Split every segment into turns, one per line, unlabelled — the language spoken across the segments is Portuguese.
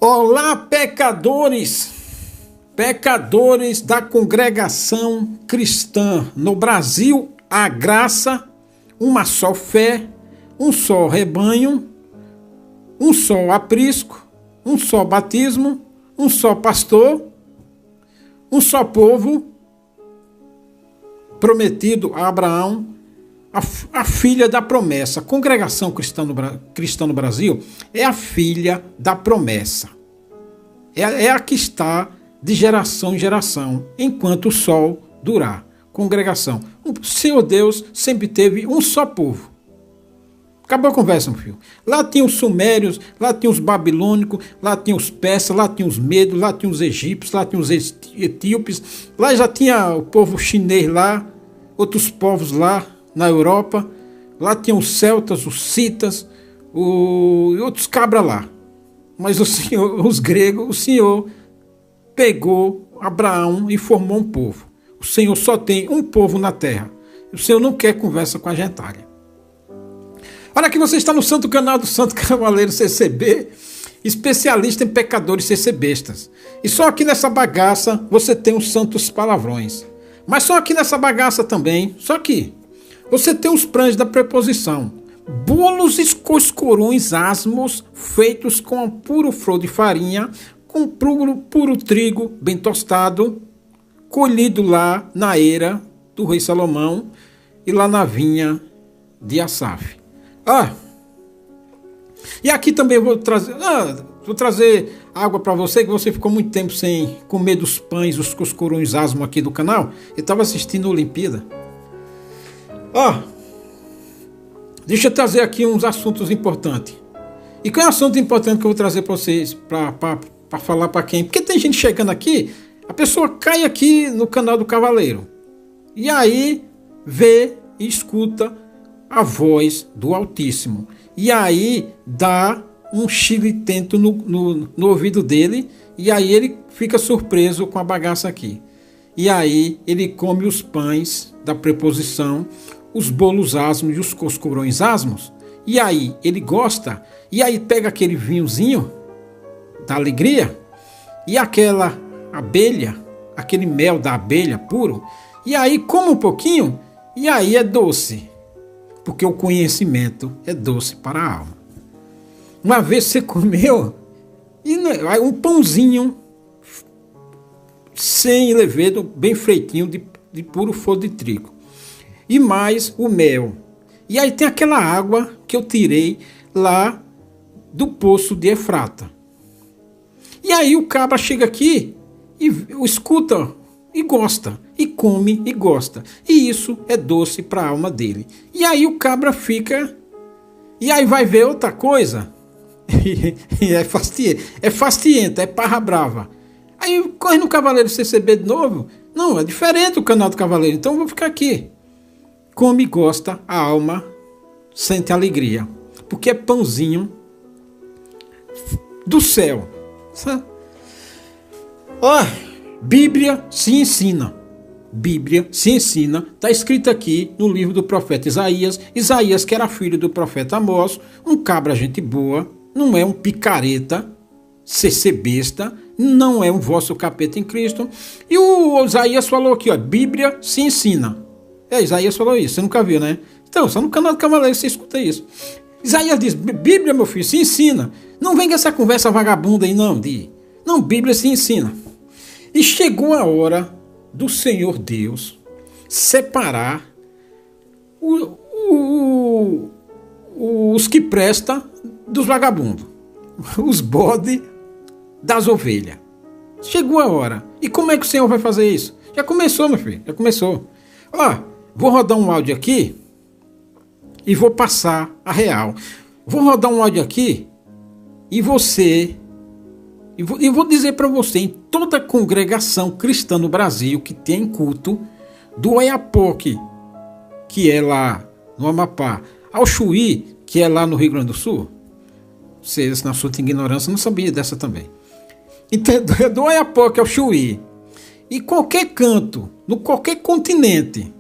Olá, pecadores, pecadores da congregação cristã. No Brasil, a graça, uma só fé, um só rebanho, um só aprisco, um só batismo, um só pastor, um só povo, prometido a Abraão, a filha da promessa. A congregação cristã no Brasil é a filha da promessa. É a que está de geração em geração, enquanto o sol durar. Congregação. O Senhor Deus sempre teve um só povo. Acabou a conversa, meu filho. Lá tinha os sumérios, lá tinha os babilônicos, lá tinha os persas, lá tinha os medos, lá tinha os egípcios, lá tinha os etíopes, lá já tinha o povo chinês lá, outros povos lá na Europa, lá tinha os celtas, os citas, e outros cabras lá. Mas os gregos, o Senhor pegou Abraão e formou um povo. O Senhor só tem um povo na terra. O Senhor não quer conversa com a gentalha. Olha que você está no santo canal do Santo Cavaleiro CCB, especialista em pecadores CCBistas. E só aqui nessa bagaça você tem os santos palavrões. Mas só aqui nessa bagaça também, só aqui, você tem os pães da preposição. Bolos e coscorões asmos feitos com puro flor de farinha, com puro trigo bem tostado, colhido lá na eira do rei Salomão e lá na vinha de Asaf. E aqui também vou trazer água para você, que você ficou muito tempo sem comer dos pães, os coscorões asmos aqui do canal. Eu estava assistindo a Olimpíada. Deixa eu trazer aqui uns assuntos importantes. E qual é o assunto importante que eu vou trazer para vocês, para falar para quem? Porque tem gente chegando aqui, a pessoa cai aqui no canal do Cavaleiro, e aí vê e escuta a voz do Altíssimo. E aí dá um chilitento no ouvido dele, e aí ele fica surpreso com a bagaça aqui. E aí ele come os pães da preposição, os bolos asmos e os coscorões asmos, e aí ele gosta, e aí pega aquele vinhozinho da alegria, e aquela abelha, aquele mel da abelha puro, e aí come um pouquinho, e aí é doce, porque o conhecimento é doce para a alma. Uma vez você comeu um pãozinho sem levedo, bem feitinho, de puro flor de trigo, e mais o mel. E aí tem aquela água que eu tirei lá do poço de Efrata. E aí o cabra chega aqui e escuta e gosta, e come e gosta. E isso é doce para a alma dele. E aí o cabra fica, e aí vai ver outra coisa, e é fastienta, é parra brava. Aí corre no Cavaleiro CCB de novo. Não, é diferente o canal do Cavaleiro, então eu vou ficar aqui. Come e gosta, a alma sente alegria, porque é pãozinho do céu. Bíblia se ensina. Bíblia se ensina, está escrito aqui no livro do profeta Isaías. Isaías, que era filho do profeta Amós, um cabra gente boa, não é um picareta, CCBista, não é um vosso capeta em Cristo. E o Isaías falou aqui, Bíblia se ensina. Isaías falou isso, você nunca viu, né? Então, só no canal do Cavaleiro você escuta isso. Isaías diz, Bíblia, meu filho, se ensina. Não vem com essa conversa vagabunda aí, não. Não, Bíblia se ensina. E chegou a hora do Senhor Deus separar os que prestam dos vagabundos, os bodes das ovelhas. Chegou a hora. E como é que o Senhor vai fazer isso? Já começou, meu filho, já começou. Vou rodar um áudio aqui e vou passar a real. Vou rodar um áudio aqui e vou dizer para você, em toda congregação cristã no Brasil que tem culto, do Oiapoque, que é lá no Amapá, ao Chuí, que é lá no Rio Grande do Sul, vocês na sua ignorância não sabiam dessa também. Então, do Oiapoque ao Chuí, e qualquer canto, no qualquer continente.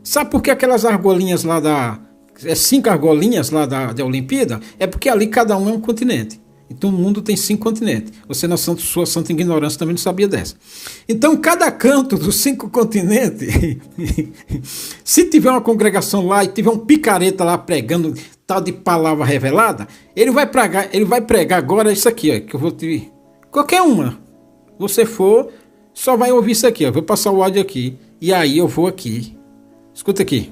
Sabe por que aquelas argolinhas lá 5 argolinhas lá da Olimpíada? É porque ali cada um é um continente. Então o mundo tem 5 continentes. Você, na sua santa ignorância, também não sabia dessa. Então, cada canto dos 5 continentes, se tiver uma congregação lá e tiver um picareta lá pregando tal de palavra revelada, ele vai pregar agora isso aqui, ó, que eu vou te... Qualquer uma. Você for, só vai ouvir isso aqui, ó. Vou passar o áudio aqui. E aí eu vou aqui. Escuta aqui.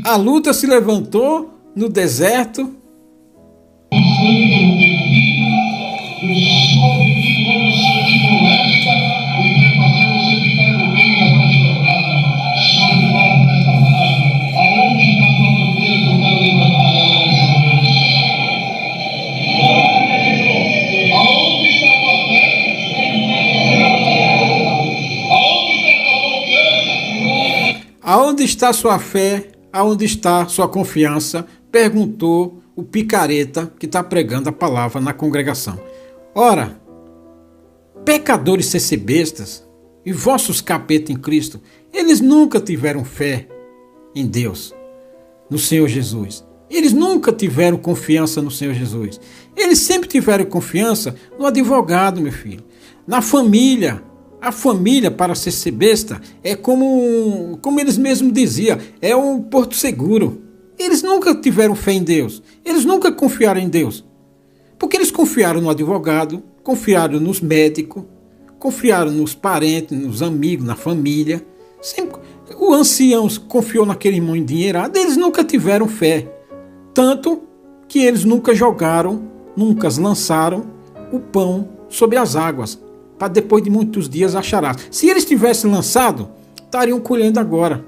A luta se levantou no deserto. Aonde está sua fé? Aonde está sua confiança? Perguntou o picareta que está pregando a palavra na congregação. Ora, pecadores bestas e vossos capeta em Cristo, eles nunca tiveram fé em Deus, no Senhor Jesus. Eles nunca tiveram confiança no Senhor Jesus. Eles sempre tiveram confiança no advogado, meu filho, na família. A família, para ser besta, é como eles mesmos diziam, é um porto seguro. Eles nunca tiveram fé em Deus. Eles nunca confiaram em Deus. Porque eles confiaram no advogado, confiaram nos médicos, confiaram nos parentes, nos amigos, na família. Sempre, o ancião confiou naquele irmão endinheirado. Eles nunca tiveram fé. Tanto que eles nunca jogaram, nunca lançaram o pão sobre as águas, para depois de muitos dias achará. Se eles tivessem lançado, estariam colhendo agora.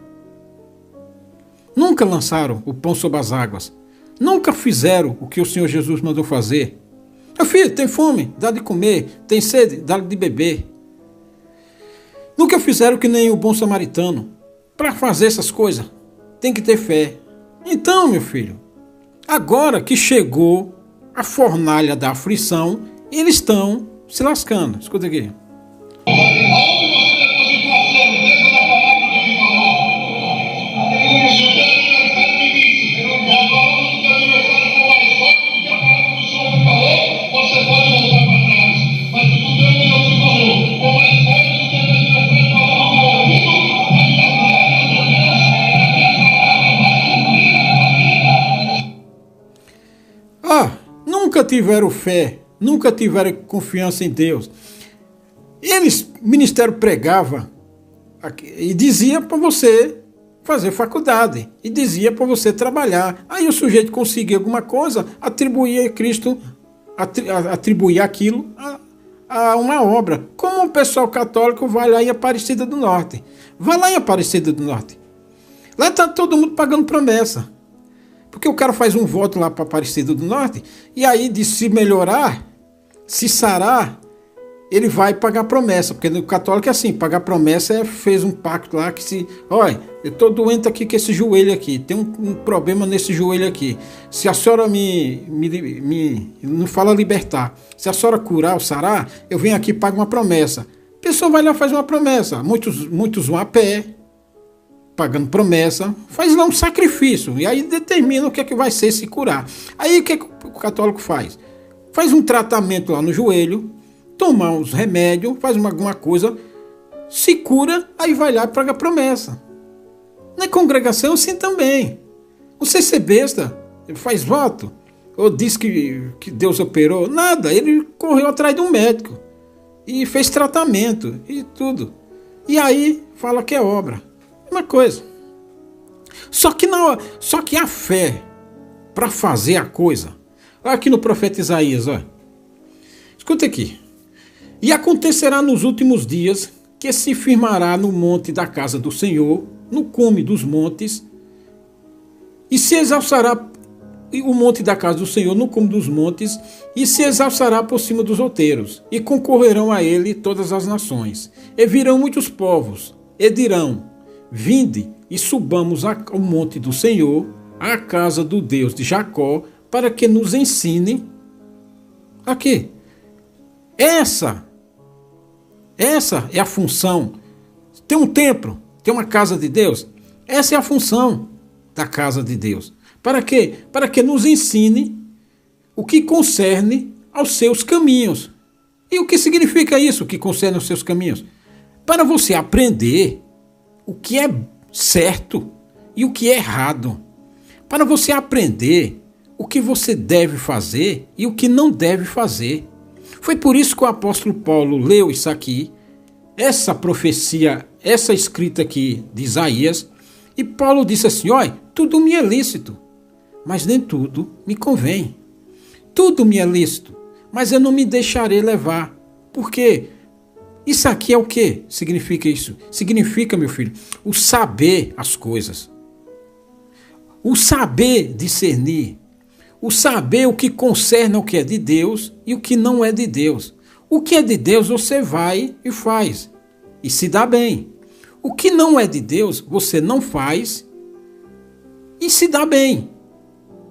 Nunca lançaram o pão sobre as águas. Nunca fizeram o que o Senhor Jesus mandou fazer. Meu filho, tem fome? Dá de comer. Tem sede? Dá de beber. Nunca fizeram que nem o bom samaritano. Para fazer essas coisas, tem que ter fé. Então, meu filho, agora que chegou a fornalha da aflição, eles estão se lascando. Escuta aqui. Nunca tiveram fé, nunca tiveram confiança em Deus. O ministério pregava e dizia para você fazer faculdade, e dizia para você trabalhar. Aí o sujeito conseguia alguma coisa, atribuía a Cristo, atribuía aquilo a uma obra. Como o pessoal católico vai lá em Aparecida do Norte. Vai lá em Aparecida do Norte. Lá está todo mundo pagando promessa. Porque o cara faz um voto lá para Aparecida do Norte, e aí de se melhorar, se sarar, ele vai pagar promessa. Porque no católico é assim, pagar promessa fez um pacto lá que se... Olha, eu estou doente aqui com esse joelho aqui, tem um problema nesse joelho aqui. Se a senhora não fala libertar, se a senhora curar ou sarar, eu venho aqui e pago uma promessa. A pessoa vai lá e faz uma promessa. Muitos vão a pé, pagando promessa, faz lá um sacrifício, e aí determina o que é que vai ser se curar. Aí o que é que o católico faz? Faz um tratamento lá no joelho, toma uns remédios, faz alguma coisa, se cura, aí vai lá e paga promessa. Na congregação assim também. Você ser besta, faz voto, ou diz que Deus operou, nada, ele correu atrás de um médico, e fez tratamento, e tudo. E aí fala que é obra. Uma coisa. Só que a fé para fazer a coisa. Olha aqui no profeta Isaías, olha. Escuta aqui. E acontecerá nos últimos dias que se firmará no monte da casa do Senhor, no cume dos montes, e se exalçará o monte da casa do Senhor no cume dos montes, e se exalçará por cima dos outeiros, e concorrerão a ele todas as nações, e virão muitos povos, e dirão: vinde, e subamos ao monte do Senhor, à casa do Deus de Jacó, para que nos ensine aqui. Essa é a função. Tem um templo, tem uma casa de Deus. Essa é a função da casa de Deus. Para quê? Para que nos ensine o que concerne aos seus caminhos. E o que significa isso, o que concerne aos seus caminhos? Para você aprender o que é certo e o que é errado. Para você aprender o que você deve fazer e o que não deve fazer. Foi por isso que o apóstolo Paulo leu isso aqui, essa profecia, essa escrita aqui de Isaías, e Paulo disse assim: olha, tudo me é lícito, mas nem tudo me convém. Tudo me é lícito, mas eu não me deixarei levar. Por quê? Isso aqui é o que significa isso? Significa, meu filho, o saber as coisas. O saber discernir. O saber o que concerne ao que é de Deus e o que não é de Deus. O que é de Deus você vai e faz. E se dá bem. O que não é de Deus você não faz e se dá bem.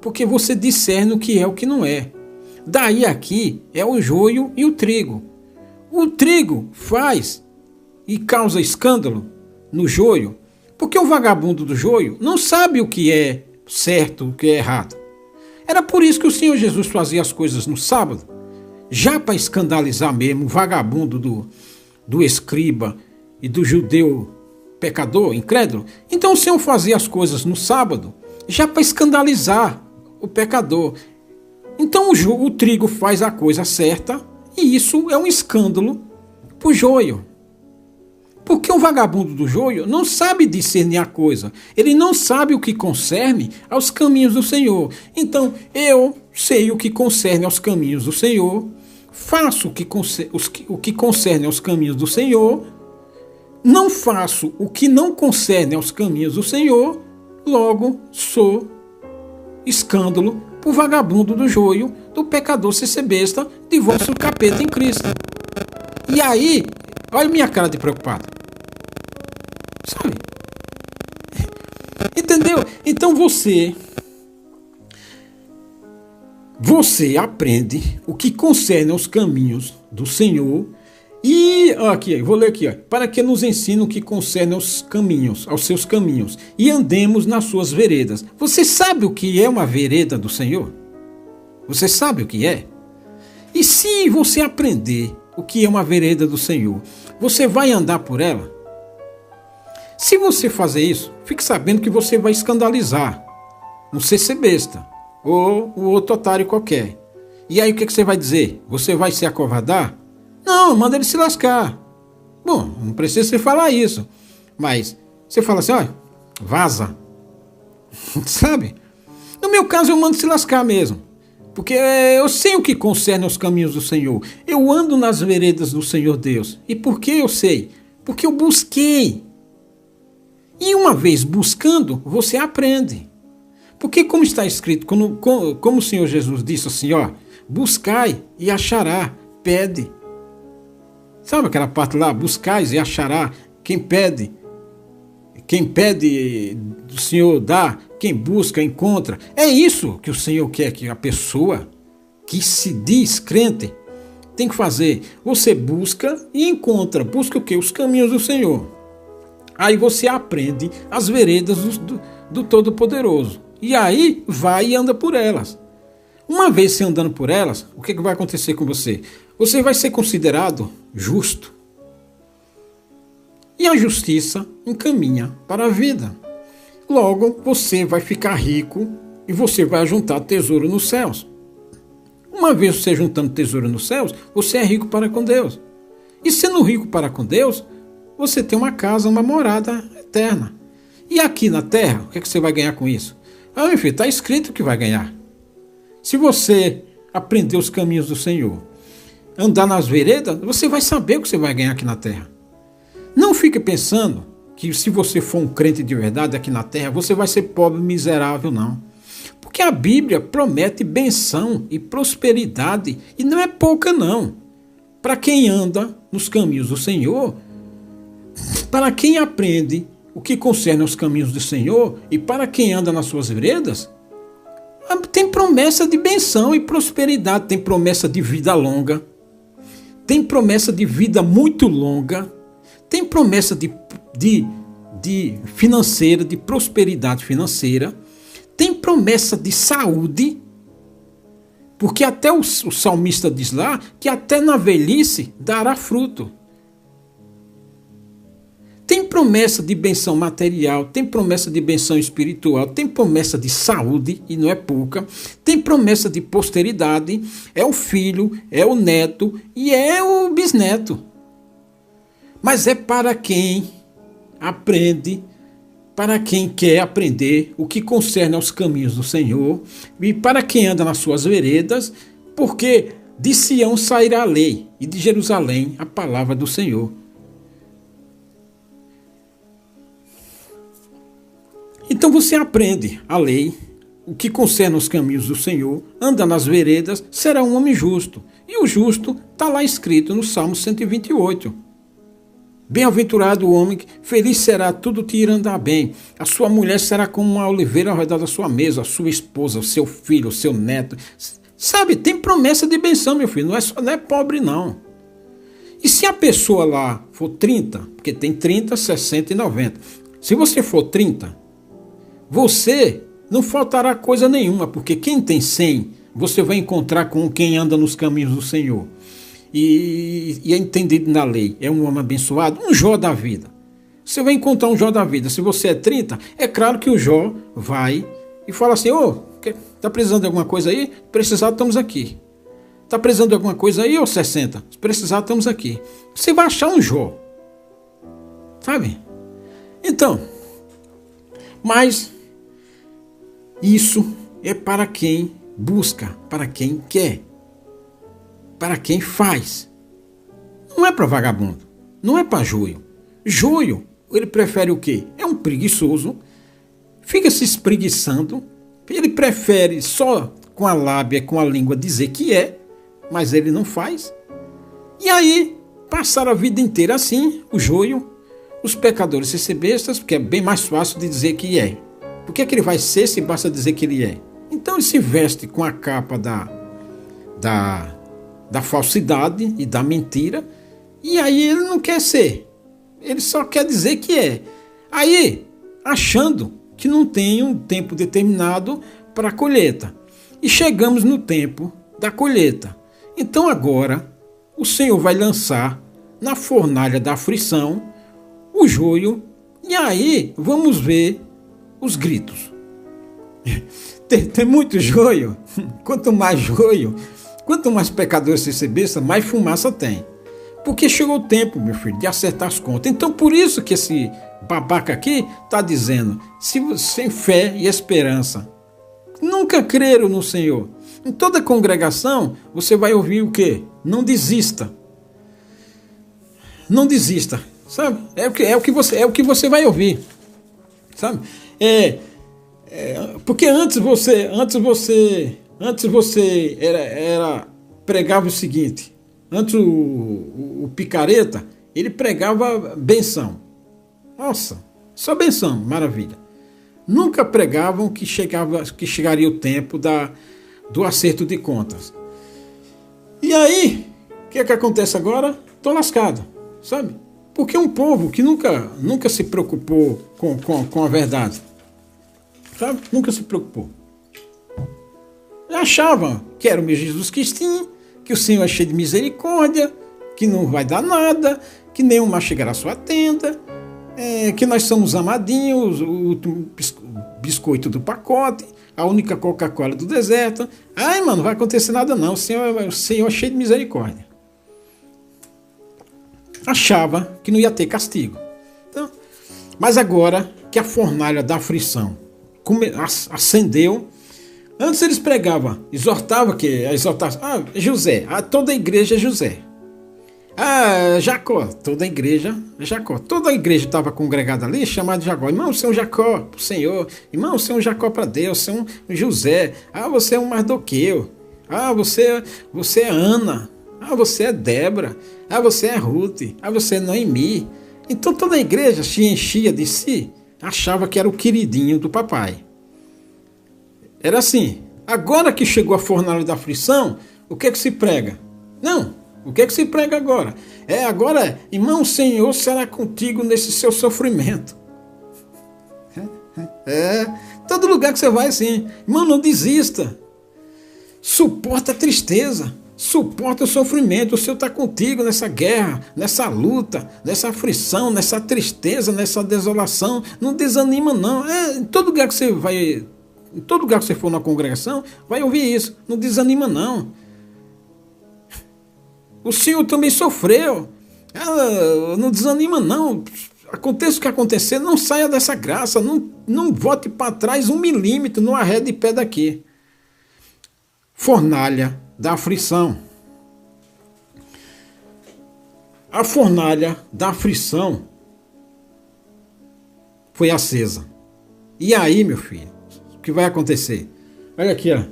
Porque você discerne o que é o que não é. Daí aqui é o joio e o trigo. O trigo faz e causa escândalo no joio, porque o vagabundo do joio não sabe o que é certo, o que é errado. Era por isso que o Senhor Jesus fazia as coisas no sábado, já para escandalizar mesmo o vagabundo do escriba e do judeu pecador, incrédulo. Então o Senhor fazia as coisas no sábado, já para escandalizar o pecador. Então o trigo faz a coisa certa e isso é um escândalo para o joio. Porque o vagabundo do joio não sabe discernir a coisa. Ele não sabe o que concerne aos caminhos do Senhor. Então, eu sei o que concerne aos caminhos do Senhor, faço o que concerne aos caminhos do Senhor, não faço o que não concerne aos caminhos do Senhor, logo sou escândalo para o vagabundo do joio, do pecador ser besta, de vosso capeta em Cristo. E aí, olha minha cara de preocupado. Sabe? Entendeu? Então você aprende o que concerne aos caminhos do Senhor e aqui, vou ler aqui, para que nos ensine o que concerne aos caminhos, aos seus caminhos e andemos nas suas veredas. Você sabe o que é uma vereda do Senhor? Você sabe o que é? E se você aprender o que é uma vereda do Senhor, você vai andar por ela? Se você fazer isso, fique sabendo que você vai escandalizar um CC besta ou um outro otário qualquer. E aí o que você vai dizer? Você vai se acovardar? Não, manda ele se lascar. Bom, não precisa você falar isso. Mas você fala assim, olha, vaza. Sabe? No meu caso eu mando se lascar mesmo. Porque eu sei o que concerne aos caminhos do Senhor. Eu ando nas veredas do Senhor Deus. E por que eu sei? Porque eu busquei. E uma vez buscando, você aprende. Porque como está escrito, como o Senhor Jesus disse assim, ó, buscai e achará, pede. Sabe aquela parte lá, buscais e achará, quem pede do Senhor dá, quem busca encontra. É isso que o Senhor quer que a pessoa que se diz crente tem que fazer. Você busca e encontra. Busca o quê? Os caminhos do Senhor. Aí você aprende as veredas do Todo-Poderoso. E aí vai e anda por elas. Uma vez você andando por elas, o que vai acontecer com você? Você vai ser considerado justo. E a justiça encaminha para a vida. Logo, você vai ficar rico e você vai juntar tesouro nos céus. Uma vez você juntando tesouro nos céus, você é rico para com Deus. E sendo rico para com Deus, você tem uma casa, uma morada eterna. E aqui na terra, o que você vai ganhar com isso? Ah, meu filho, está escrito que vai ganhar. Se você aprender os caminhos do Senhor, andar nas veredas, você vai saber o que você vai ganhar aqui na terra. Não fique pensando que se você for um crente de verdade aqui na terra, você vai ser pobre e miserável, não. Porque a Bíblia promete benção e prosperidade, e não é pouca, não. Para quem anda nos caminhos do Senhor, para quem aprende o que concerne aos caminhos do Senhor, e para quem anda nas suas veredas, tem promessa de benção e prosperidade, tem promessa de vida longa, tem promessa de vida muito longa, tem promessa de financeira, de prosperidade financeira, tem promessa de saúde, porque até o salmista diz lá que até na velhice dará fruto. Tem promessa de benção material, tem promessa de benção espiritual, tem promessa de saúde, e não é pouca, tem promessa de posteridade, é o filho, é o neto e é o bisneto. Mas é para quem aprende, para quem quer aprender o que concerne aos caminhos do Senhor, e para quem anda nas suas veredas, porque de Sião sairá a lei, e de Jerusalém a palavra do Senhor. Então você aprende a lei, o que concerne aos caminhos do Senhor, anda nas veredas, será um homem justo. E o justo está lá escrito no Salmo 128. Bem-aventurado o homem, feliz será, tudo te irá andar bem. A sua mulher será como uma oliveira ao redor da sua mesa, a sua esposa, o seu filho, o seu neto. Sabe, tem promessa de benção, meu filho, não é pobre não. E se a pessoa lá for 30, porque tem 30, 60 e 90. Se você for 30... você não faltará coisa nenhuma, porque quem tem 100, você vai encontrar com quem anda nos caminhos do Senhor. E é entendido na lei, é um homem abençoado, um Jó da vida. Você vai encontrar um Jó da vida. Se você é 30, é claro que o Jó vai e fala assim, tá precisando de alguma coisa aí? Precisar, estamos aqui. Tá precisando de alguma coisa aí, 60? Se precisar, estamos aqui. Você vai achar um Jó. Sabe? Então, mas isso é para quem busca, para quem quer, para quem faz. Não é para vagabundo, não é para joio. Joio, ele prefere o quê? É um preguiçoso, fica se espreguiçando, ele prefere só com a lábia, com a língua dizer que é, mas ele não faz. E aí, passaram a vida inteira assim, o joio, os pecadores se bestas, porque é bem mais fácil de dizer que é. Por que ele vai ser se basta dizer que ele é? Então ele se veste com a capa da falsidade e da mentira, e aí ele não quer ser. Ele só quer dizer que é. Aí, achando que não tem um tempo determinado para a colheita. E chegamos no tempo da colheita. Então agora o Senhor vai lançar na fornalha da aflição o joio, e aí vamos ver os gritos. Tem muito joio. Quanto mais joio, quanto mais pecadores se receber, mais fumaça tem. Porque chegou o tempo, meu filho, de acertar as contas. Então por isso que esse babaca aqui está dizendo, sem fé e esperança, nunca creram no Senhor. Em toda congregação você vai ouvir o quê? Não desista. Não desista. Sabe? É o que você vai ouvir. Sabe? Porque antes você pregava o seguinte. Antes o picareta, ele pregava benção. Nossa, só benção, maravilha. Nunca pregavam que chegaria o tempo do acerto de contas. E aí, o que acontece agora? Estou lascado, sabe? Porque um povo que nunca se preocupou com a verdade, sabe? Nunca se preocupou. Achava que era o meu Jesus Cristinho, que o Senhor é cheio de misericórdia, que não vai dar nada, que nenhum mais chegará à sua tenda, que nós somos amadinhos, o biscoito do pacote, a única Coca-Cola do deserto. Ai, mano, não vai acontecer nada não, o Senhor é cheio de misericórdia. Achava que não ia ter castigo. Então, mas agora que a fornalha da aflição acendeu, antes eles pregavam, exortavam que a exortação, José, toda a igreja é José. Jacó, toda a igreja é Jacó. Toda a igreja estava congregada ali, chamada de Jacó. Irmão, você é um Jacó para o Senhor. Irmão, você é um Jacó para Deus. Você é um José. Você é um Mardoqueu. Você é Ana. Você é Débora. Você é Ruth. Você é Noemi. Então toda a igreja se enchia de si, achava que era o queridinho do papai. Era assim. Agora que chegou a fornalha da aflição, o que é que se prega? Não, o que é que se prega agora? Agora, irmão, o Senhor será contigo nesse seu sofrimento. Todo lugar que você vai assim, irmão, não desista. Suporta a tristeza, suporta o sofrimento, o Senhor está contigo nessa guerra, nessa luta, nessa aflição, nessa tristeza, nessa desolação. Não desanima não. Em todo lugar que você vai, em todo lugar que você for na congregação, vai ouvir isso. Não desanima não. O Senhor também sofreu. Não desanima não. Aconteça o que acontecer, não saia dessa graça, não volte para trás 1 milímetro, não arrede pé daqui. Fornalha da aflição. A fornalha da aflição foi acesa. E aí, meu filho, o que vai acontecer? Olha aqui, ó.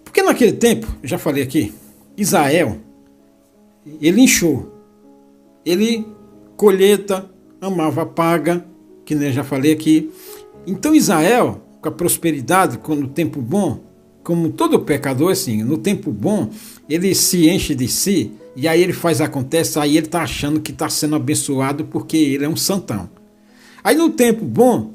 Porque naquele tempo, eu já falei aqui, Israel, ele inchou. Ele colheita, amava a paga, que nem eu já falei aqui. Então Israel, com a prosperidade, no tempo bom, como todo pecador, assim, no tempo bom, ele se enche de si, e aí ele acontece, aí ele está achando que está sendo abençoado porque ele é um santão. Aí no tempo bom,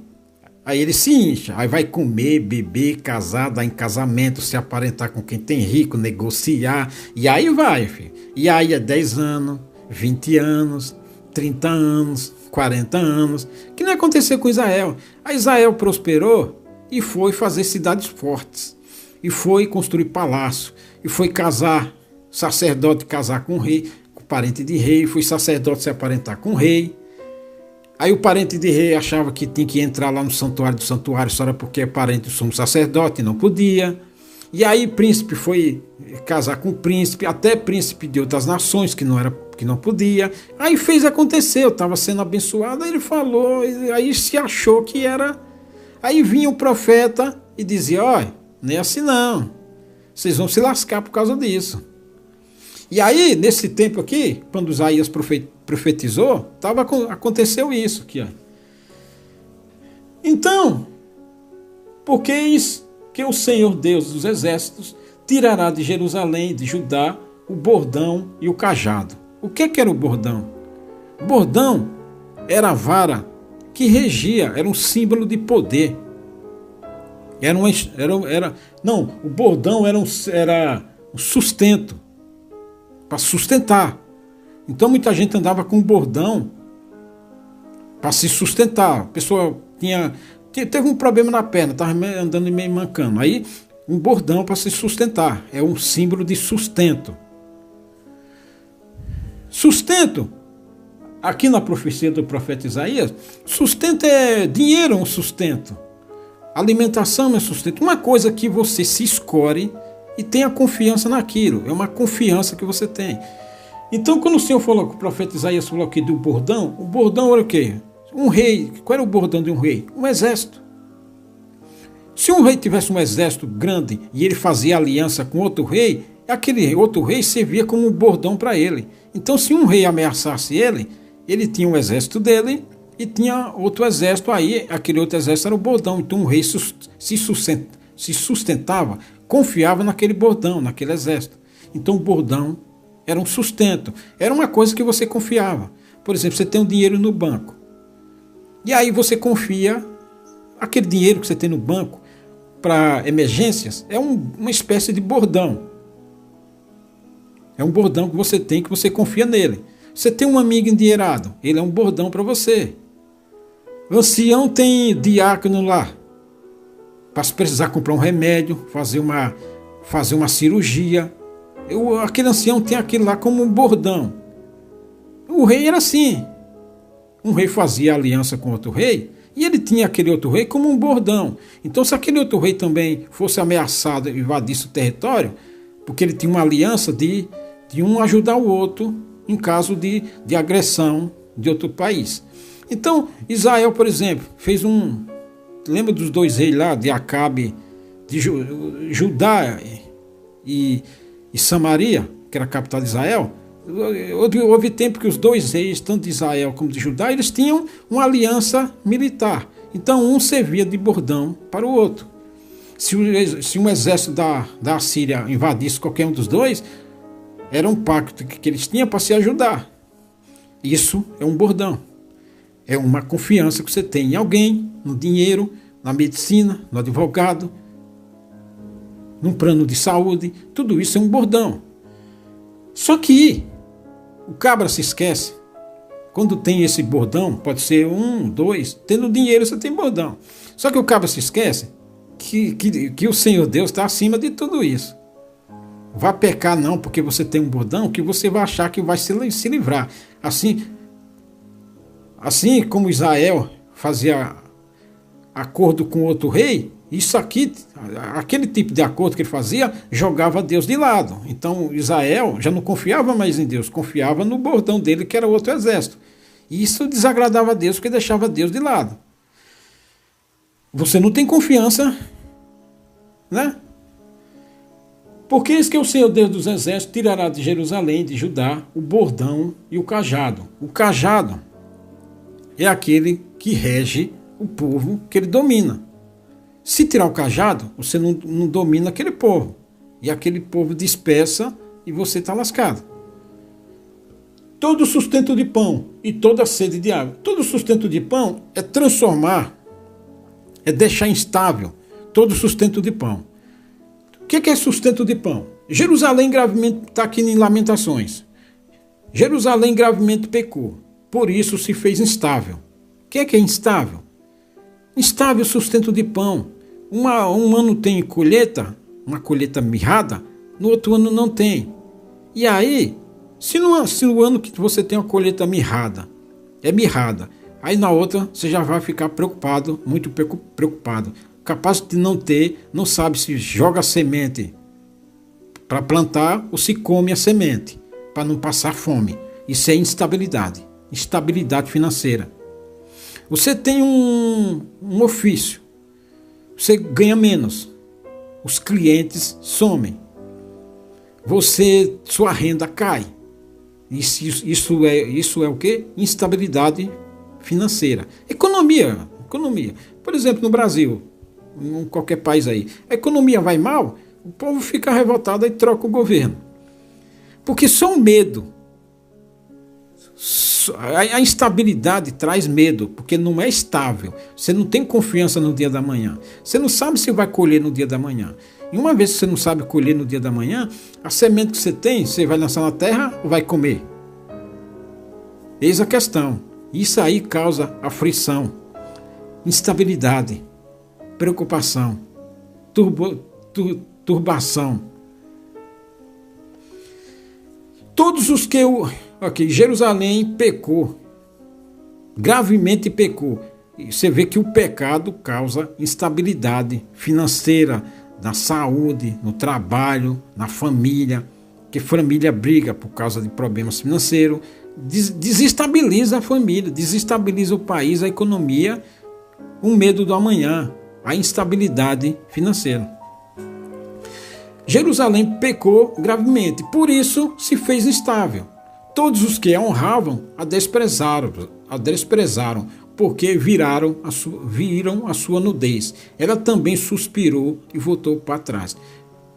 aí ele se incha, aí vai comer, beber, casar, dar em casamento, se aparentar com quem tem rico, negociar, e aí vai, filho. E aí é 10 anos, 20 anos, 30 anos, 40 anos, que nem aconteceu com Israel. A Israel prosperou e foi fazer cidades fortes, e foi construir palácio, e foi casar, sacerdote casar com o rei, com parente de rei, foi sacerdote se aparentar com o rei. Aí o parente de rei achava que tinha que entrar lá no santuário do santuário, só era porque é parente do sumo sacerdote, não podia. E aí príncipe foi casar com príncipe, até príncipe de outras nações que não podia. Aí fez acontecer, eu estava sendo abençoado, aí ele falou, aí se achou que era. Aí vinha o profeta e dizia, olha, nem é assim não, vocês vão se lascar por causa disso. E aí, nesse tempo aqui, quando Isaías profetizou, aconteceu isso aqui, ó. Então, porque isso que o Senhor Deus dos exércitos tirará de Jerusalém, de Judá, o bordão e o cajado. O que era o bordão? O bordão era a vara que regia, era um símbolo de poder. O bordão era um sustento, para sustentar. Então muita gente andava com bordão para se sustentar. A pessoa teve um problema na perna, estava andando meio mancando. Aí, um bordão para se sustentar. É um símbolo de sustento. Sustento, aqui na profecia do profeta Isaías, sustento é dinheiro, é um sustento. Alimentação é sustento. Uma coisa que você se escore e tenha confiança naquilo. É uma confiança que você tem. Então, quando o Senhor falou, o profeta Isaías falou aqui do bordão, o bordão era o quê? Um rei. Qual era o bordão de um rei? Um exército. Se um rei tivesse um exército grande e ele fazia aliança com outro rei, aquele outro rei servia como um bordão para ele. Então, se um rei ameaçasse ele tinha um exército dele e tinha outro exército, aí aquele outro exército era o bordão. Então, um rei se sustentava, confiava naquele bordão, naquele exército. Então, o bordão era um sustento, era uma coisa que você confiava. Por exemplo, você tem um dinheiro no banco. E aí você confia, aquele dinheiro que você tem no banco para emergências, é uma espécie de bordão. É um bordão que você tem, que você confia nele. Você tem um amigo endinheirado, ele é um bordão para você. O ancião tem diácono lá, para se precisar comprar um remédio, fazer uma cirurgia. Aquele ancião tem aquilo lá como um bordão. O rei era assim. Um rei fazia aliança com outro rei e ele tinha aquele outro rei como um bordão. Então, se aquele outro rei também fosse ameaçado e invadisse o território, porque ele tinha uma aliança de um ajudar o outro em caso de agressão de outro país. Então, Israel, por exemplo, fez lembra dos 2 reis lá, de Acabe, de Judá e Samaria, que era a capital de Israel? Houve tempo que os dois reis, tanto de Israel como de Judá, eles tinham uma aliança militar. Então um servia de bordão para o outro. Se um exército da Assíria invadisse qualquer um dos dois, era um pacto que eles tinham para se ajudar. Isso é um bordão. É uma confiança que você tem em alguém, no dinheiro, na medicina, no advogado, num plano de saúde. Tudo isso é um bordão. Só que o cabra se esquece. Quando tem esse bordão, pode ser 1, 2, tendo dinheiro você tem bordão. Só que o cabra se esquece que o Senhor Deus está acima de tudo isso. Vá pecar não, porque você tem um bordão, que você vai achar que vai se livrar. Assim como Israel fazia acordo com outro rei, isso aqui, aquele tipo de acordo que ele fazia, jogava Deus de lado. Então Israel já não confiava mais em Deus, confiava no bordão dele, que era outro exército. E isso desagradava a Deus, porque deixava Deus de lado. Você não tem confiança, né? Porque eis que o Senhor Deus dos exércitos tirará de Jerusalém, de Judá, o bordão e o cajado. O cajado é aquele que rege o povo que ele domina. Se tirar o cajado, você não domina aquele povo. E aquele povo dispersa e você está lascado. Todo sustento de pão e toda sede de água. Todo sustento de pão é transformar, é deixar instável todo sustento de pão. O que é sustento de pão? Jerusalém gravemente, está aqui em Lamentações. Jerusalém gravemente pecou, por isso se fez instável. O que é instável? Instável sustento de pão. Um ano tem colheita, uma colheita mirrada, no outro ano não tem. E aí, se no ano que você tem uma colheita mirrada, é mirrada, aí na outra você já vai ficar preocupado, muito preocupado. Capaz de não ter, não sabe se joga semente para plantar ou se come a semente, para não passar fome. Isso é instabilidade, instabilidade financeira. Você tem um ofício, você ganha menos, os clientes somem, sua renda cai. Isso é o quê? Instabilidade financeira. Economia. Por exemplo, no Brasil, em qualquer país aí, a economia vai mal, o povo fica revoltado e troca o governo. Porque só o medo, a instabilidade traz medo, porque não é estável. Você não tem confiança no dia da manhã. Você não sabe se vai colher no dia da manhã. E uma vez que você não sabe colher no dia da manhã, a semente que você tem, você vai lançar na terra ou vai comer? Eis a questão. Isso aí causa aflição, instabilidade, preocupação, turbação. Todos os que Jerusalém pecou, gravemente pecou. E você vê que o pecado causa instabilidade financeira, na saúde, no trabalho, na família, que família briga por causa de problemas financeiros, desestabiliza a família, desestabiliza o país, a economia, o medo do amanhã, a instabilidade financeira. Jerusalém pecou gravemente, por isso se fez instável. Todos os que a honravam a desprezaram, porque viram a sua nudez. Ela também suspirou e voltou para trás.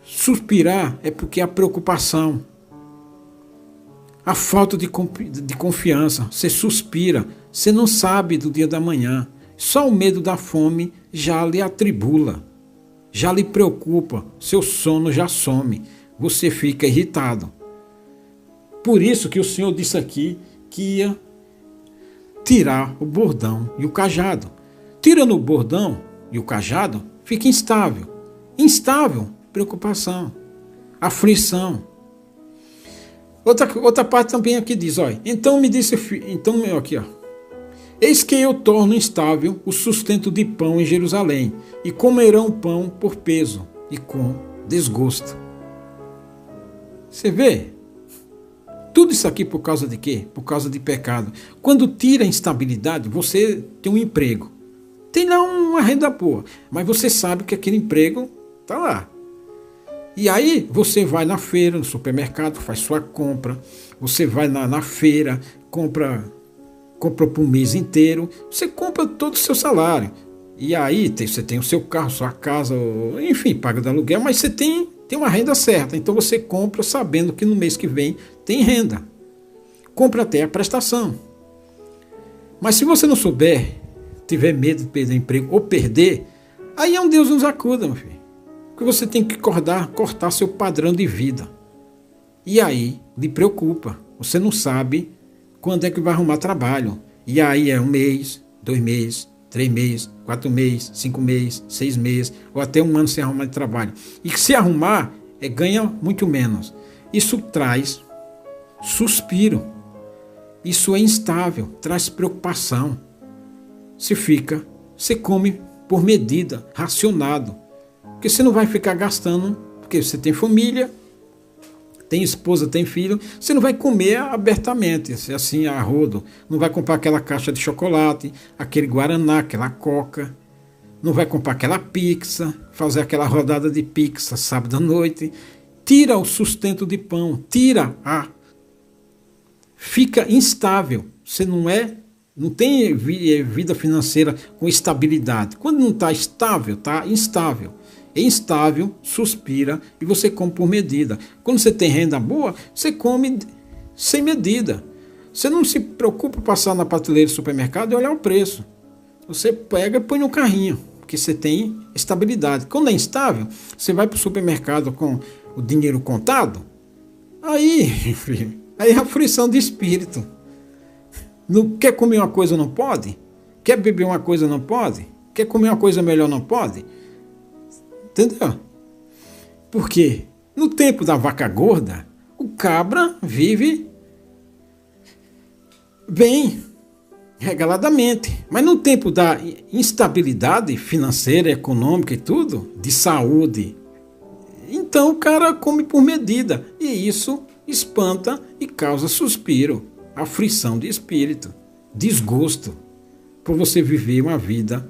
Suspirar é porque a preocupação, a falta de confiança, você suspira, você não sabe do dia da manhã. Só o medo da fome já lhe atribula, já lhe preocupa, seu sono já some, você fica irritado. Por isso que o Senhor disse aqui que ia tirar o bordão e o cajado. Tirando o bordão e o cajado, fica instável. Instável, preocupação, aflição. Outra parte também aqui diz, olha, então me disse, aqui, ó. Eis que eu torno instável o sustento de pão em Jerusalém, e comerão pão por peso e com desgosto. Você vê? Tudo isso aqui por causa de quê? Por causa de pecado. Quando tira a instabilidade, você tem um emprego. Tem lá uma renda boa, mas você sabe que aquele emprego está lá. E aí você vai na feira, no supermercado, faz sua compra, você vai na feira, compra para o mês inteiro, você compra todo o seu salário. E aí você tem o seu carro, sua casa, enfim, paga de aluguel, mas você tem uma renda certa. Então você compra sabendo que no mês que vem tem renda. Compra até a prestação. Mas se você não souber, tiver medo de perder o emprego ou perder, aí é um Deus nos acuda, meu filho. Porque você tem que cortar seu padrão de vida. E aí lhe preocupa. Você não sabe quando é que vai arrumar trabalho. E aí é 1 mês, 2 meses, 3 meses, 4 meses, 5 meses, 6 meses, ou até 1 ano sem arrumar de trabalho. E que se arrumar, ganha muito menos. Isso traz suspiro. Isso é instável, traz preocupação. Você come por medida, racionado. Porque você não vai ficar gastando, porque você tem família, tem esposa, tem filho, você não vai comer abertamente, assim, a rodo. Não vai comprar aquela caixa de chocolate, aquele guaraná, aquela coca. Não vai comprar aquela pizza, fazer aquela rodada de pizza sábado à noite. Tira o sustento de pão, fica instável. Você não tem vida financeira com estabilidade. Quando não está estável, está instável. É instável, suspira e você come por medida. Quando você tem renda boa, você come sem medida. Você não se preocupa em passar na prateleira do supermercado e olhar o preço. Você pega e põe no carrinho, porque você tem estabilidade. Quando é instável, você vai para o supermercado com o dinheiro contado, aí é aflição de espírito. Não quer comer uma coisa, não pode? Quer beber uma coisa, não pode? Quer comer uma coisa melhor, não pode? Entendeu? Porque no tempo da vaca gorda, o cabra vive bem, regaladamente. Mas no tempo da instabilidade financeira, econômica e tudo, de saúde, então o cara come por medida. E isso espanta e causa suspiro, aflição de espírito, desgosto por você viver uma vida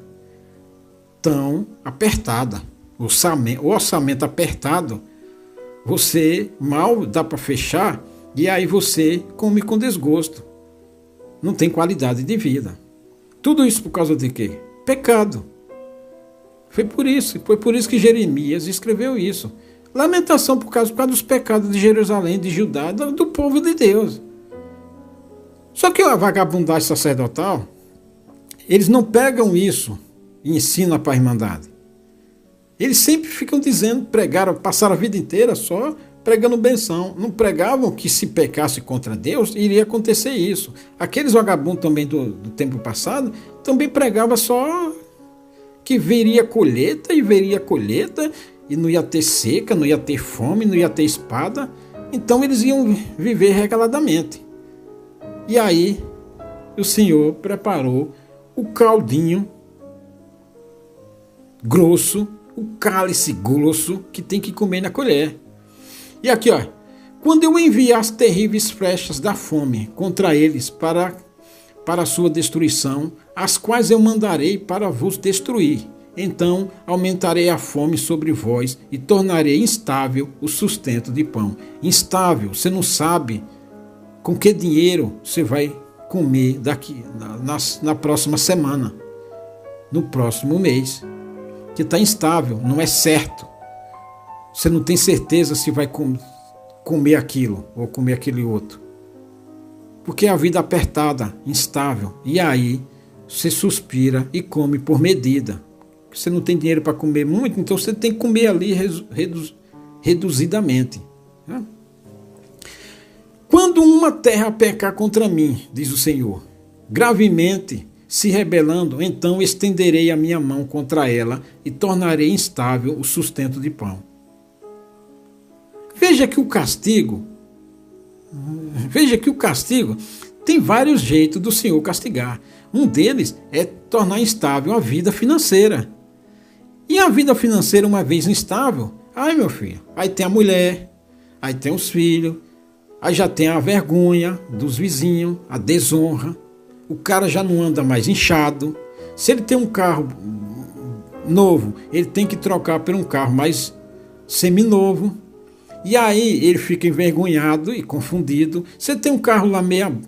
tão apertada. O orçamento apertado, você mal dá para fechar e aí você come com desgosto. Não tem qualidade de vida. Tudo isso por causa de quê? Pecado. Foi por isso que Jeremias escreveu isso. Lamentação por causa dos pecados de Jerusalém, de Judá, do povo de Deus. Só que a vagabundagem sacerdotal, eles não pegam isso e ensinam para a irmandade. Eles sempre ficam dizendo, passaram a vida inteira só pregando benção. Não pregavam que se pecasse contra Deus, iria acontecer isso. Aqueles vagabundos também do tempo passado, também pregavam só que veria colheita, e não ia ter seca, não ia ter fome, não ia ter espada. Então eles iam viver regaladamente. E aí o Senhor preparou o caldinho grosso, o cálice grosso que tem que comer na colher. E aqui, ó, quando eu enviar as terríveis flechas da fome contra eles para a sua destruição, as quais eu mandarei para vos destruir, então aumentarei a fome sobre vós e tornarei instável o sustento de pão. Instável, você não sabe com que dinheiro você vai comer daqui na próxima semana, no próximo mês. Que está instável, não é certo. Você não tem certeza se vai comer aquilo ou comer aquele outro. Porque a vida é apertada, instável. E aí você suspira e come por medida. Você não tem dinheiro para comer muito, então você tem que comer ali reduzidamente. Quando uma terra pecar contra mim, diz o Senhor, gravemente se rebelando, então estenderei a minha mão contra ela e tornarei instável o sustento de pão. Veja que o castigo tem vários jeitos do Senhor castigar. Um deles é tornar instável a vida financeira. E a vida financeira, uma vez instável, ai meu filho, aí tem a mulher, aí tem os filhos, aí já tem a vergonha dos vizinhos, a desonra. O cara já não anda mais inchado. Se ele tem um carro novo, ele tem que trocar por um carro mais seminovo, e aí ele fica envergonhado e confundido. Você tem um carro lá meio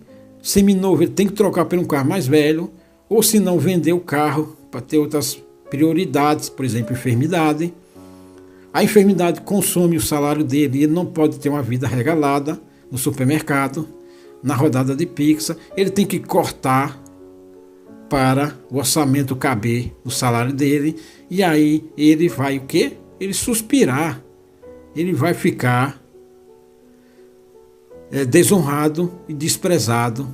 seminovo, ele tem que trocar por um carro mais velho, ou se não vender o carro para ter outras prioridades, por exemplo, enfermidade. A enfermidade consome o salário dele e ele não pode ter uma vida regalada no supermercado, na rodada de pizza. Ele tem que cortar para o orçamento caber no salário dele. E aí ele vai o quê? Ele suspirar. Ele vai ficar desonrado e desprezado,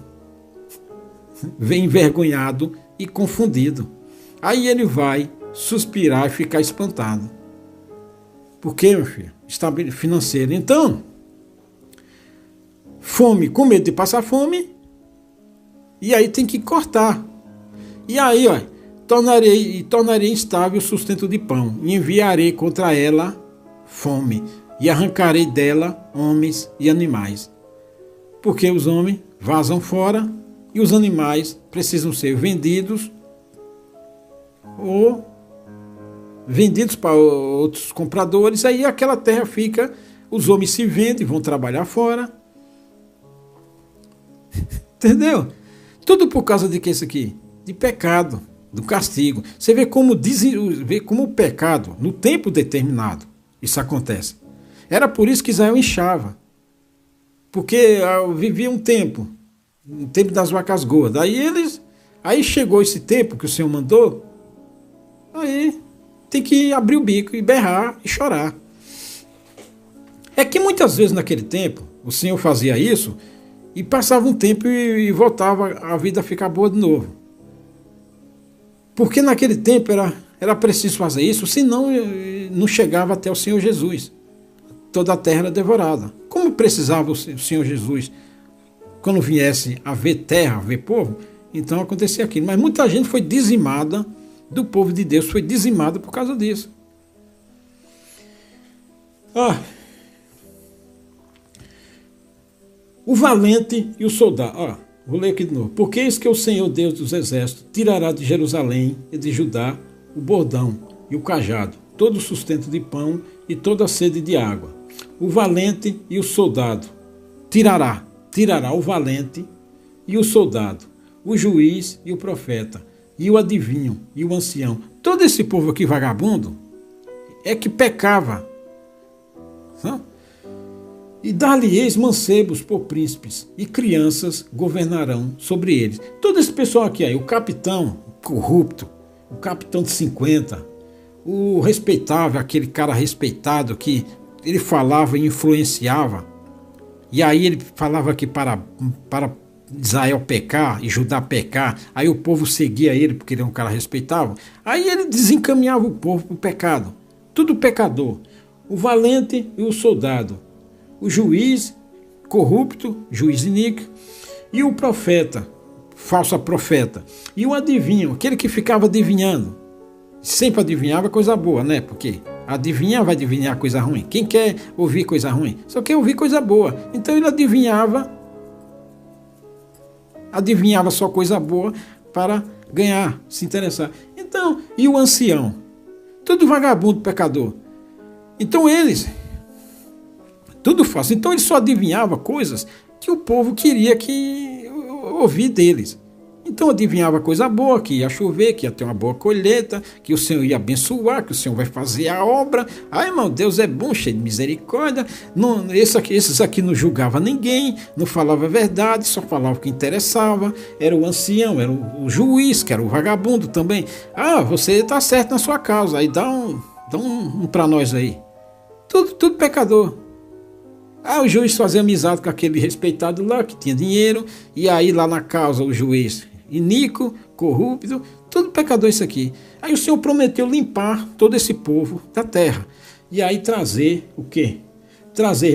envergonhado e confundido. Aí ele vai suspirar e ficar espantado. Por quê, meu filho? Estabilidade financeira. Então, fome, com medo de passar fome, e aí tem que cortar. E aí, ó, tornarei instável o sustento de pão, e enviarei contra ela fome, e arrancarei dela homens e animais. Porque os homens vazam fora, e os animais precisam ser vendidos ou vendidos para outros compradores. Aí aquela terra fica, os homens se vendem, vão trabalhar fora. Entendeu? Tudo por causa de que isso aqui? De pecado, do castigo. Você vê como o pecado, no tempo determinado, isso acontece. Era por isso que Israel inchava. Porque vivia um tempo das vacas gordas. Aí chegou esse tempo que o Senhor mandou, aí tem que abrir o bico e berrar e chorar. É que muitas vezes naquele tempo o Senhor fazia isso e passava um tempo e voltava a vida a ficar boa de novo. Porque naquele tempo era preciso fazer isso, senão não chegava até o Senhor Jesus. Toda a terra era devorada. Como precisava o Senhor Jesus, quando viesse a ver terra, a ver povo, então acontecia aquilo. Mas muita gente foi dizimada do povo de Deus, foi dizimada por causa disso. O valente e o soldado. Vou ler aqui de novo. Porque eis que o Senhor Deus dos exércitos tirará de Jerusalém e de Judá o bordão e o cajado, todo o sustento de pão e toda a sede de água. O valente e o soldado tirará o valente e o soldado, o juiz e o profeta, e o adivinho e o ancião. Todo esse povo aqui vagabundo é que pecava. E dar-lhe-eis mancebos por príncipes, e crianças governarão sobre eles. Todo esse pessoal aqui aí, o capitão corrupto, o capitão de 50, o respeitável, aquele cara respeitado que ele falava e influenciava, e aí ele falava que para Israel pecar e Judá pecar, aí o povo seguia ele porque ele é um cara respeitável, aí ele desencaminhava o povo para o pecado. Tudo pecador. O valente e o soldado, o juiz corrupto, juiz iníquo, e o profeta, falso profeta, e o adivinho, aquele que ficava adivinhando. Sempre adivinhava coisa boa, né? Porque adivinhar vai adivinhar coisa ruim. Quem quer ouvir coisa ruim? Só quer ouvir coisa boa. Então ele adivinhava só coisa boa para ganhar, se interessar. Então, e o ancião? Tudo vagabundo, pecador. Então eles, tudo fácil. Então ele só adivinhava coisas que o povo queria que ouvir deles. Então adivinhava coisa boa, que ia chover, que ia ter uma boa colheita, que o Senhor ia abençoar, que o Senhor vai fazer a obra. Ai, irmão, Deus é bom, cheio de misericórdia. Não, esses aqui não julgavam ninguém, não falava a verdade, só falava o que interessava. Era o ancião, era o juiz, que era o vagabundo também. Você está certo na sua causa, aí dá um para nós aí. Tudo pecador. O juiz fazia amizade com aquele respeitado lá, que tinha dinheiro, e aí lá na causa o juiz iníquo, corrupto, tudo pecador isso aqui. Aí o Senhor prometeu limpar todo esse povo da terra. E aí trazer o quê?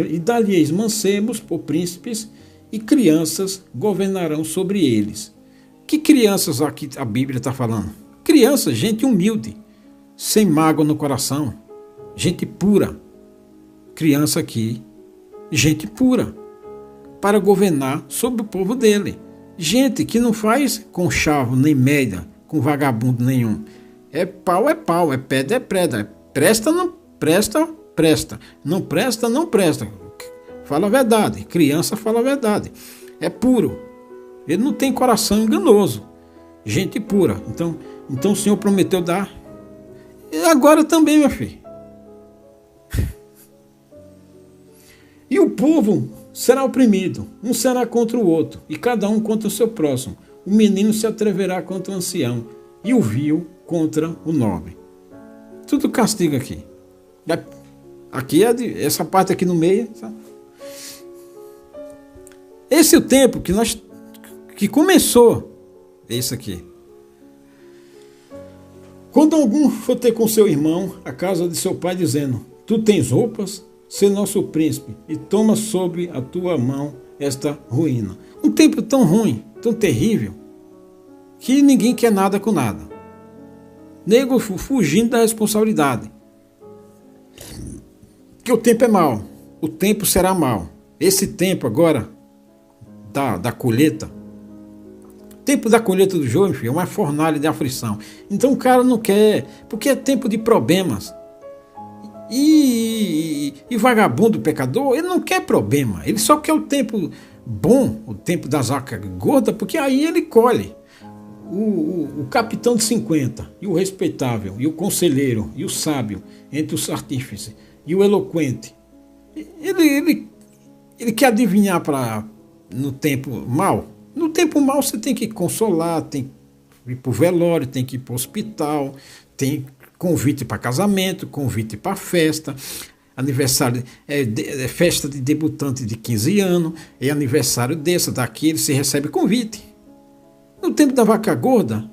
E dar-lhes mancebos por príncipes, e crianças governarão sobre eles. Que crianças aqui a Bíblia está falando? Crianças, gente humilde, sem mágoa no coração, gente pura. Criança aqui, gente pura, para governar sobre o povo dele. Gente que não faz conchavo nem média com vagabundo nenhum. É pau, é pedra, é pedra. Presta, não presta, presta. Não presta, não presta. Fala a verdade. Criança fala a verdade. É puro. Ele não tem coração enganoso. Gente pura. Então o Senhor prometeu dar. E agora também, meu filho. E o povo será oprimido. Um será contra o outro. E cada um contra o seu próximo. O menino se atreverá contra o ancião. E o vil contra o nobre. Tudo castigo aqui. Aqui essa parte aqui no meio. Sabe? Esse é o tempo que começou. Isso aqui. Quando algum for ter com seu irmão a casa de seu pai, dizendo: tu tens roupas, sê nosso príncipe, e toma sobre a tua mão esta ruína. Um tempo tão ruim, tão terrível, que ninguém quer nada com nada. Nego fugindo da responsabilidade. Que o tempo é mau. O tempo será mau. Esse tempo agora da colheita. O tempo da colheita do joio, enfim, é uma fornalha de aflição. Então o cara não quer, porque é tempo de problemas. E vagabundo, pecador, ele não quer problema. Ele só quer o tempo bom, o tempo das vacas gordas, porque aí ele colhe. O capitão de 50, e o respeitável, e o conselheiro, e o sábio, entre os artífices, e o eloquente, ele quer adivinhar no tempo mau. No tempo mau você tem que consolar, tem que ir para o velório, tem que ir para o hospital, tem convite para casamento, convite para festa, aniversário, festa de debutante de 15 anos, é aniversário daquele, você recebe convite. No tempo da vaca gorda,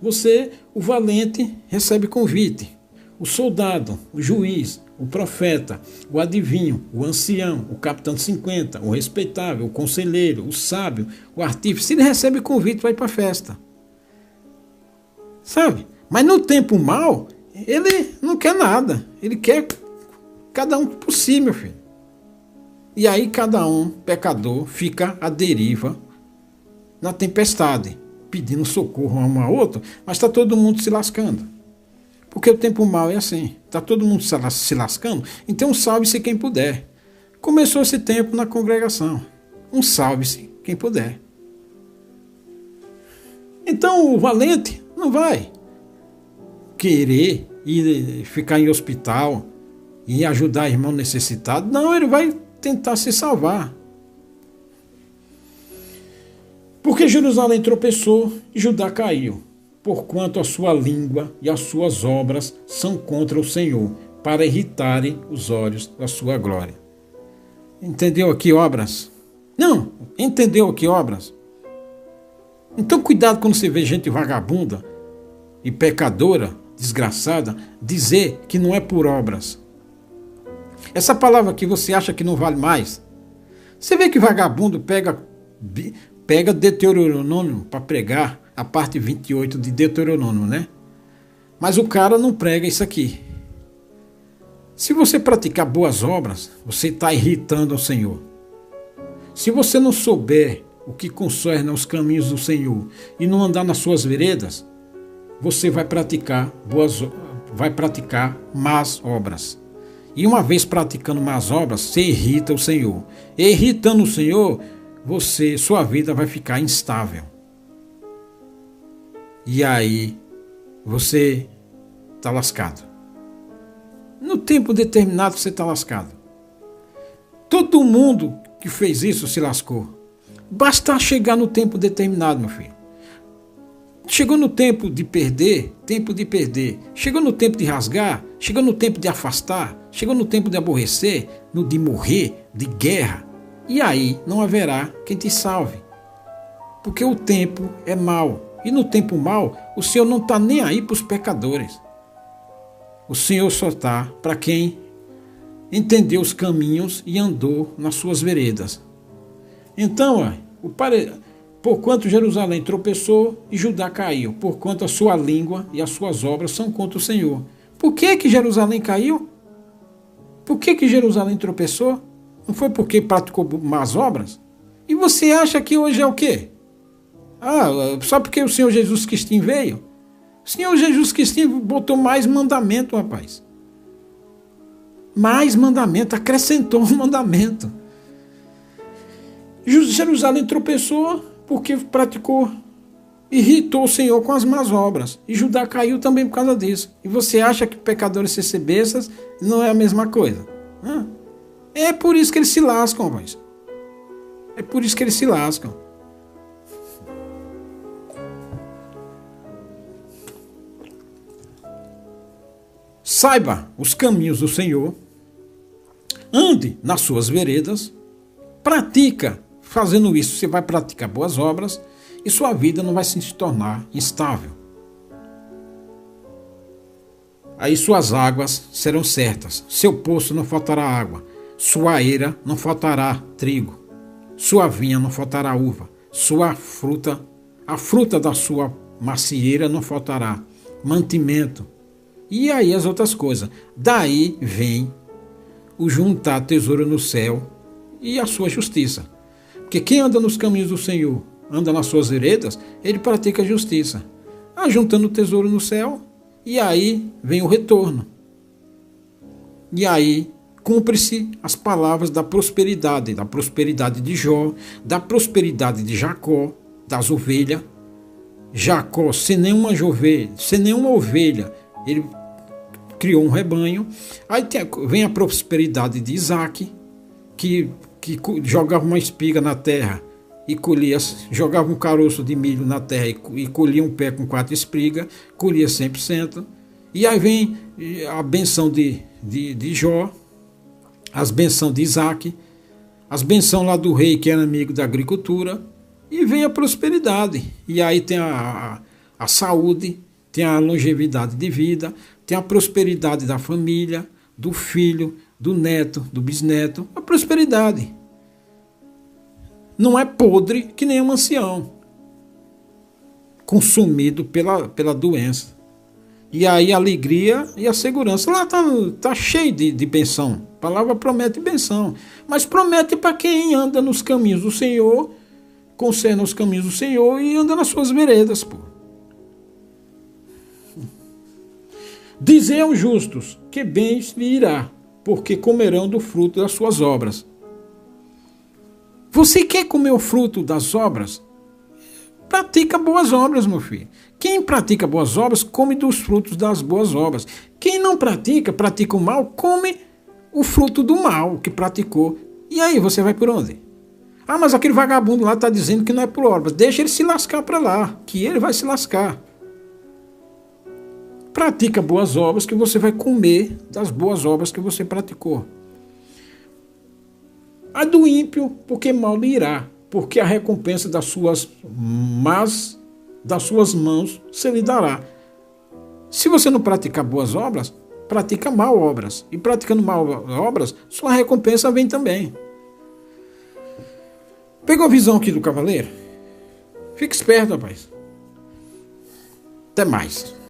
o valente, recebe convite. O soldado, o juiz, o profeta, o adivinho, o ancião, o capitão de 50, o respeitável, o conselheiro, o sábio, o artífice, ele recebe convite para ir para a festa. Sabe? Mas no tempo mau, ele não quer nada. Ele quer cada um por si, meu filho. E aí cada um, pecador, fica à deriva na tempestade, pedindo socorro a um ao outro, mas está todo mundo se lascando. Porque o tempo mau é assim, está todo mundo se lascando, então salve-se quem puder. Começou esse tempo na congregação, salve-se quem puder. Então o valente não vai querer ir ficar em hospital e ajudar irmão necessitado, não, ele vai tentar se salvar. Porque Jerusalém tropeçou e Judá caiu, porquanto a sua língua e as suas obras são contra o Senhor, para irritarem os olhos da sua glória. Entendeu aqui obras? Não, entendeu aqui obras? Então cuidado quando você vê gente vagabunda e pecadora, desgraçada, dizer que não é por obras. Essa palavra que você acha que não vale mais. Você vê que vagabundo pega Deuteronômio para pregar a parte 28 de Deuteronômio, né? Mas o cara não prega isso aqui. Se você praticar boas obras, você está irritando o Senhor. Se você não souber o que concerne aos caminhos do Senhor e não andar nas suas veredas, você vai praticar más obras. E uma vez praticando más obras, você irrita o Senhor. E irritando o Senhor, sua vida vai ficar instável. E aí, você está lascado. No tempo determinado, você está lascado. Todo mundo que fez isso se lascou. Basta chegar no tempo determinado, meu filho. Chegou no tempo de perder, tempo de perder. Chegou no tempo de rasgar, chegou no tempo de afastar, chegou no tempo de aborrecer, de morrer, de guerra. E aí não haverá quem te salve. Porque o tempo é mau. E no tempo mau, o Senhor não está nem aí para os pecadores. O Senhor só está para quem entendeu os caminhos e andou nas suas veredas. Então, porquanto Jerusalém tropeçou e Judá caiu, porquanto a sua língua e as suas obras são contra o Senhor. Por que Jerusalém caiu? Por que Jerusalém tropeçou? Não foi porque praticou más obras? E você acha que hoje é o quê? Só porque o Senhor Jesus Cristo veio? O Senhor Jesus Cristo botou mais mandamento, rapaz. Mais mandamento, acrescentou um mandamento. Jerusalém tropeçou porque praticou, irritou o Senhor com as más obras. E Judá caiu também por causa disso. E você acha que pecadores ser bestas não é a mesma coisa? É por isso que eles se lascam, rapaz. É por isso que eles se lascam. Saiba os caminhos do Senhor, ande nas suas veredas, pratica. Fazendo isso, você vai praticar boas obras e sua vida não vai se tornar instável. Aí suas águas serão certas, seu poço não faltará água, sua eira não faltará trigo, sua vinha não faltará uva, a fruta da sua macieira não faltará, mantimento. E aí as outras coisas. Daí vem o juntar tesouro no céu e a sua justiça. Porque quem anda nos caminhos do Senhor, anda nas suas veredas, ele pratica a justiça. Juntando o tesouro no céu, e aí vem o retorno. E aí cumpre-se as palavras da prosperidade de Jó, da prosperidade de Jacó, das ovelhas. Jacó, sem nenhuma ovelha, ele criou um rebanho. Aí vem a prosperidade de Isaac, que jogava uma espiga na terra e colhia, jogava um caroço de milho na terra e colhia um pé com 4 espigas, colhia 100%. E aí vem a benção de Jó, as benções de Isaac, as benções lá do rei que era amigo da agricultura, e vem a prosperidade. E aí tem a saúde, tem a longevidade de vida, tem a prosperidade da família, do filho, do neto, do bisneto, a prosperidade. Não é podre que nem um ancião, consumido pela doença. E aí a alegria e a segurança. Lá tá cheio de benção. A palavra promete benção. Mas promete para quem anda nos caminhos do Senhor, concerna os caminhos do Senhor e anda nas suas veredas. Dizei aos justos que bens lhe irá, porque comerão do fruto das suas obras. Você quer comer o fruto das obras? Pratica boas obras, meu filho. Quem pratica boas obras, come dos frutos das boas obras. Quem não pratica o mal, come o fruto do mal que praticou. E aí, você vai por onde? Mas aquele vagabundo lá está dizendo que não é por obras. Deixa ele se lascar para lá, que ele vai se lascar. Pratica boas obras que você vai comer das boas obras que você praticou. A do ímpio, porque mal lhe irá, porque a recompensa das suas mãos se lhe dará. Se você não praticar boas obras, pratica mal obras. E praticando mal obras, sua recompensa vem também. Pegou a visão aqui do cavaleiro? Fique esperto, rapaz. Até mais.